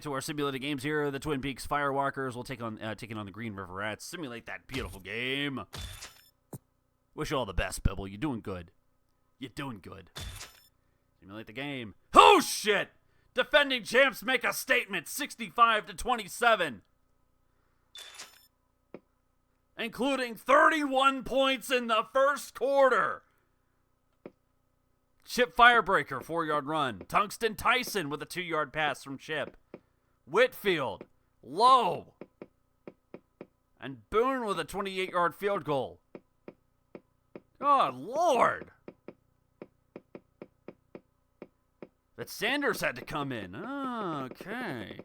get to our simulated games here. The Twin Peaks Firewalkers will taking on the Green River Rats. Simulate that beautiful game. Wish you all the best, Bibble. You're doing good. You're doing good. Simulate the game. Oh, shit! Defending champs make a statement, 65-27. Including 31 points in the first quarter. Chip Firebreaker, 4-yard run. Tungsten Tyson with a 2-yard pass from Chip. Whitfield, low. And Boone with a 28-yard field goal. Good Lord. But Sanders had to come in. Okay.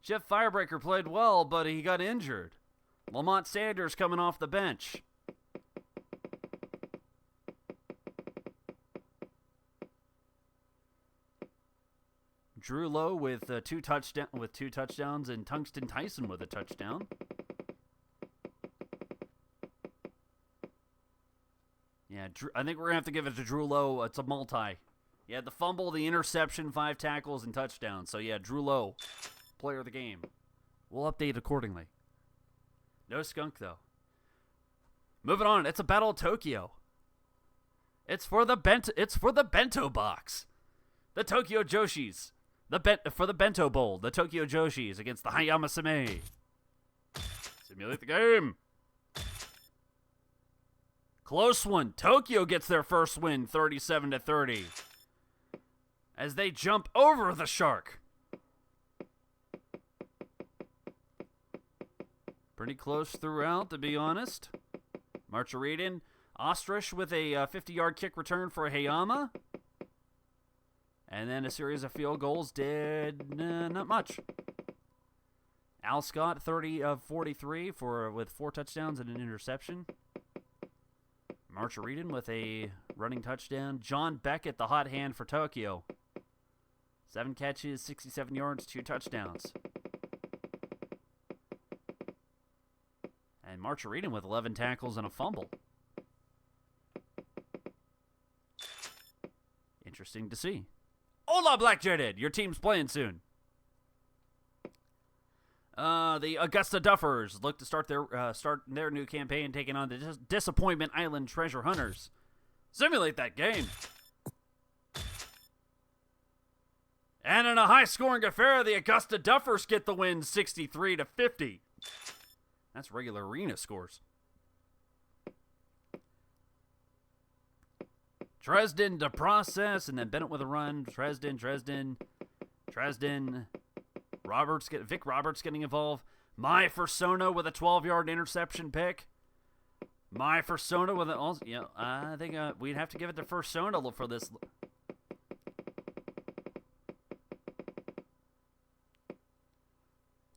Chip Firebreaker played well, but he got injured. Lamont Sanders coming off the bench. Drew Lowe with two touchdowns, and Tungsten Tyson with a touchdown. Yeah, I think we're going to have to give it to Drew Lowe. It's a multi. Yeah, the fumble, the interception, 5 tackles, and touchdowns. So, yeah, Drew Lowe, player of the game. We'll update accordingly. No skunk, though. Moving on, it's a Battle of Tokyo. It's for the bento box. The Tokyo Joshis. For the Bento Bowl, the Tokyo Joshis against the Hayama Same. Simulate the game. Close one. Tokyo gets their first win, 37-30. As they jump over the Shark. Pretty close throughout, to be honest. Marcharidan. Ostrich with a 50-yard kick return for Hayama. And then a series of field goals did not much. Al Scott, 30 of 43 with 4 touchdowns and an interception. Marcharidan with a running touchdown. John Beckett, the hot hand for Tokyo. 7 catches, 67 yards, 2 touchdowns. And Marcharidan with 11 tackles and a fumble. Interesting to see. Hola, Black Jetted! Your team's playing soon. The Augusta Duffers look to start their new campaign, taking on the Disappointment Island Treasure Hunters. Simulate that game. And in a high-scoring affair, the Augusta Duffers get the win, 63-50. That's regular arena scores. Dresden to process, and then Bennett with a run. Dresden. Vic Roberts getting involved. My Fursona with a 12-yard interception pick. My Fursona with an I think we'd have to give it to Fursona for this.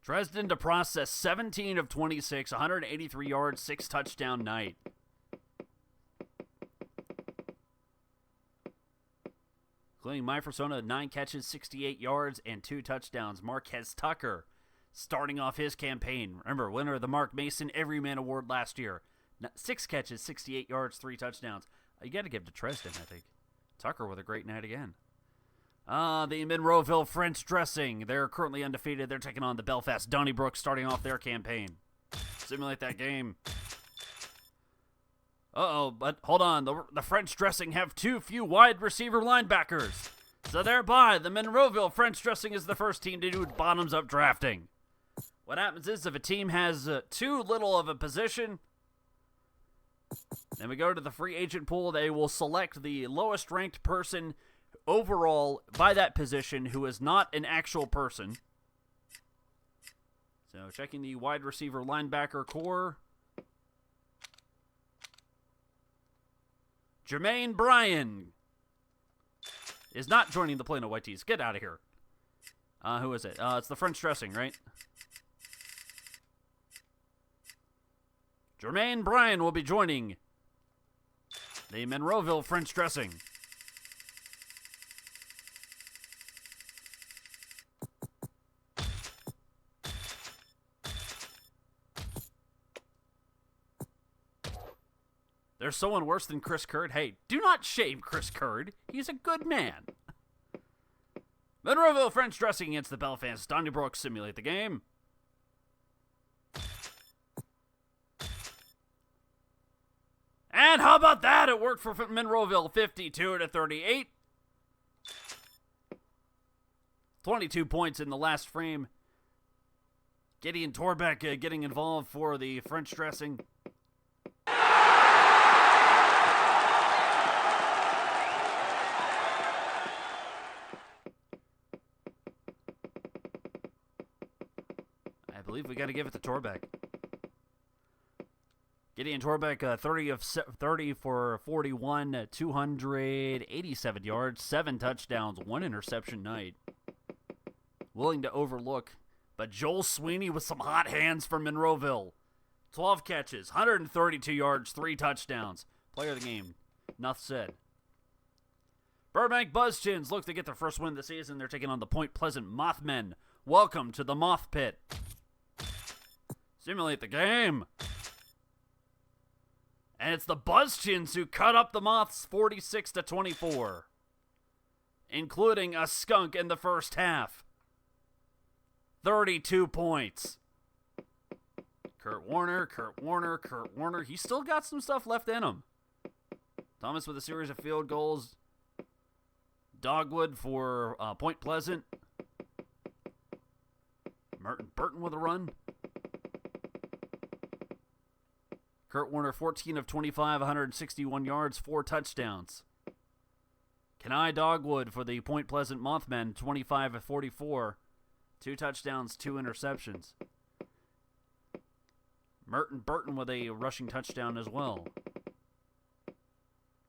Dresden to process, 17 of 26, 183 yards, 6 touchdown night. Including My Fursona, 9 catches, 68 yards, and 2 touchdowns. Marquez Tucker starting off his campaign. Remember, winner of the Mark Mason Everyman Award last year. 6 catches, 68 yards, 3 touchdowns. You got to give it to Dresden, I think. Tucker with a great night again. The Monroeville French Dressing. They're currently undefeated. They're taking on the Belfast Donnybrook, starting off their campaign. Simulate that game. But hold on. The French Dressing have too few wide receiver linebackers. So thereby, the Monroeville French Dressing is the first team to do bottoms-up drafting. What happens is if a team has too little of a position, then we go to the free agent pool. They will select the lowest-ranked person overall by that position who is not an actual person. So checking the wide receiver linebacker core. Jermaine Bryan is not joining the Plano White Tees. Get out of here. Who is it? It's the French Dressing, right? Jermaine Bryan will be joining the Monroeville French Dressing. There's someone worse than Chris Curd. Hey, do not shame Chris Curd. He's a good man. Monroeville French dressing against the Belfast Donnybrook. Simulate the game. And how about that? It worked for Monroeville, 52-38. 22 points in the last frame. Gideon Torbeck getting involved for the French dressing. I believe we got to give it to Torbeck. Gideon Torbeck, 30 for 41, 287 yards, 7 touchdowns, 1 interception night. Willing to overlook, but Joel Sweeney with some hot hands for Monroeville. 12 catches, 132 yards, 3 touchdowns. Player of the game, enough said. Burbank Buzzchins look to get their first win of the season. They're taking on the Point Pleasant Mothmen. Welcome to the Moth Pit. Simulate the game. And it's the Buzzchins who cut up the Moths 46-24, including a skunk in the first half. 32 points. Kurt Warner. He's still got some stuff left in him. Thomas with a series of field goals. Dogwood for Point Pleasant. Merton Burton with a run. Kurt Warner, 14 of 25, 161 yards, 4 touchdowns. Kenai Dogwood for the Point Pleasant Mothmen, 25 of 44, 2 touchdowns, 2 interceptions. Merton Burton with a rushing touchdown as well.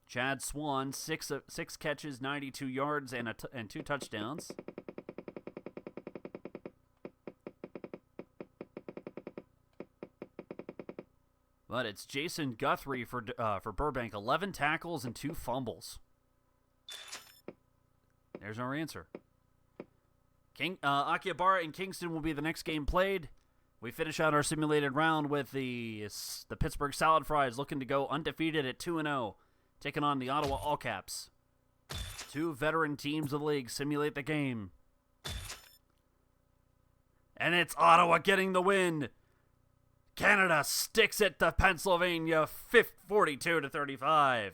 Chad Swan, 6 catches, 92 yards, and 2 touchdowns. But it's Jason Guthrie for Burbank, 11 tackles and 2 fumbles. There's our answer. Akihabara and Kingston will be the next game played. We finish out our simulated round with the Pittsburgh Salad Fries looking to go undefeated at 2-0, taking on the Ottawa All Caps. 2 veteran teams of the league simulate the game. And it's Ottawa getting the win. Canada sticks it to Pennsylvania, 42-35.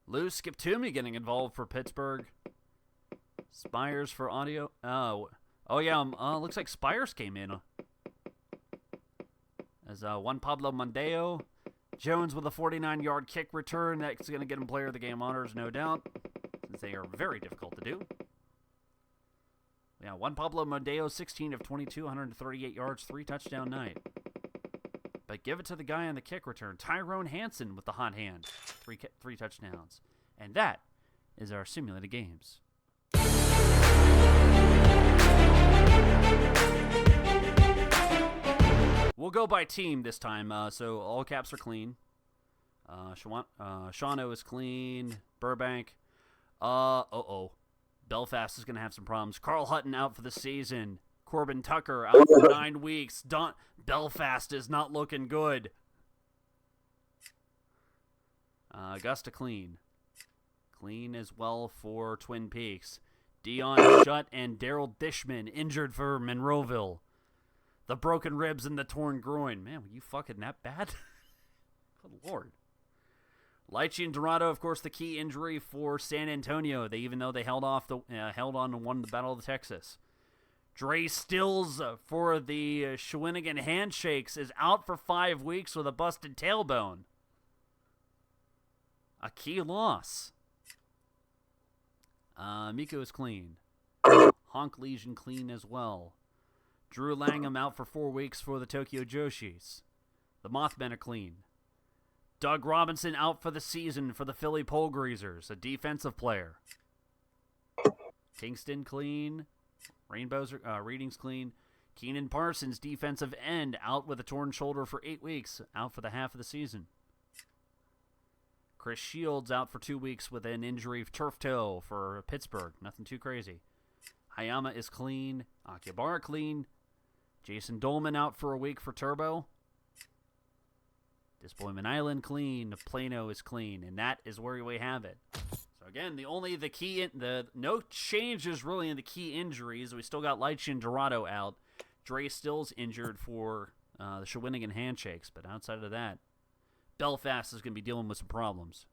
Lou Skiptoomey getting involved for Pittsburgh. Spires for audio. Looks like Spires came in. As Juan Pablo Mondeo. Jones with a 49-yard kick return. That's going to get him player of the game honors, no doubt, since they are very difficult to do. Yeah, Juan Pablo Mondeo, 16 of 22, 138 yards, 3 touchdown night. But give it to the guy on the kick return, Tyrone Hansen with the hot hand, 3 touchdowns. And that is our simulated games. We'll go by team this time, so all caps are clean. Shawano is clean. Burbank. Belfast is going to have some problems. Carl Hutton out for the season. Corbin Tucker out for 9 weeks. Belfast is not looking good. Augusta clean. Clean as well for Twin Peaks. Dion Shutt and Daryl Dishman injured for Monroeville. The broken ribs and the torn groin. Man, were you fucking that bad? Good Lord. Lychee and Dorado, of course, the key injury for San Antonio. Even though they held on and won the Battle of Texas. Dre Stills for the Shawinigan Handshakes is out for 5 weeks with a busted tailbone. A key loss. Miko is clean. Honk Legion clean as well. Drew Langham out for 4 weeks for the Tokyo Joshis. The Mothmen are clean. Doug Robinson out for the season for the Philly Pole Greasers, a defensive player. Kingston clean. Rainbows Readings clean. Keenan Parsons, defensive end, out with a torn shoulder for 8 weeks, out for the half of the season. Chris Shields out for 2 weeks with an injury of turf toe for Pittsburgh. Nothing too crazy. Hayama is clean. Akihabara clean. Jason Dolman out for a week for Turbo. Disappointment Island clean. Plano is clean, and that is where we have it. So again, no changes really in the key injuries. We still got Leitch and Dorado out. Dre Still's injured for the Shawinigan Handshakes, but outside of that, Belfast is going to be dealing with some problems.